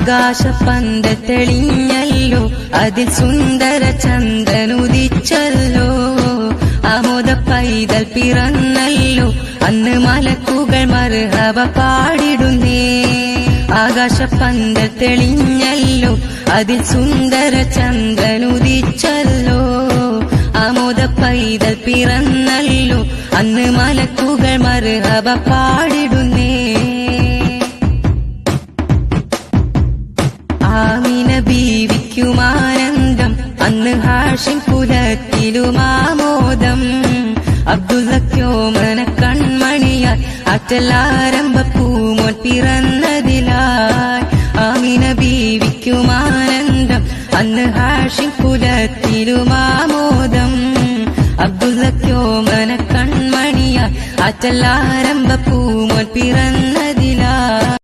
ആകാശപന്ത തെളിഞ്ഞല്ലോ, അതിൽ സുന്ദര ചന്ദ്രനുദിച്ചല്ലോ. ആമോദ പൈതൽ പിറന്നല്ലോ, അന്ന് മലക്കുകൾ മർഹബ പാടിടുന്നേ. ആകാശപന്ത തെളിഞ്ഞല്ലോ, അതിൽ സുന്ദര ചന്ദ്രനുദിച്ചല്ലോ. ആമോദ പൈതൽ പിറന്നല്ലോ, അന്ന് മലക്കുകൾ മർഹബ പാടിടുന്നേ. ആമിന ബീവിക്കുമാനന്ദം, അന്ന് ഹാഷിം കുലത്തിലുമാമോദം. അബ്ദുള്ളക്കോമന കൺമണിയാൽ ആറ്റലാരംഭ പൂമോൻ പിറന്നതിലായി. ആമിന ബീവിക്കുമാനന്ദം, അന്ന് ഹാഷിം കുലത്തിലുമാമോദം. അബ്ദുള്ളക്കോമന കൺമണിയാൽ ആറ്റലാരംഭ പൂമോൻ പിറന്നതിലായി.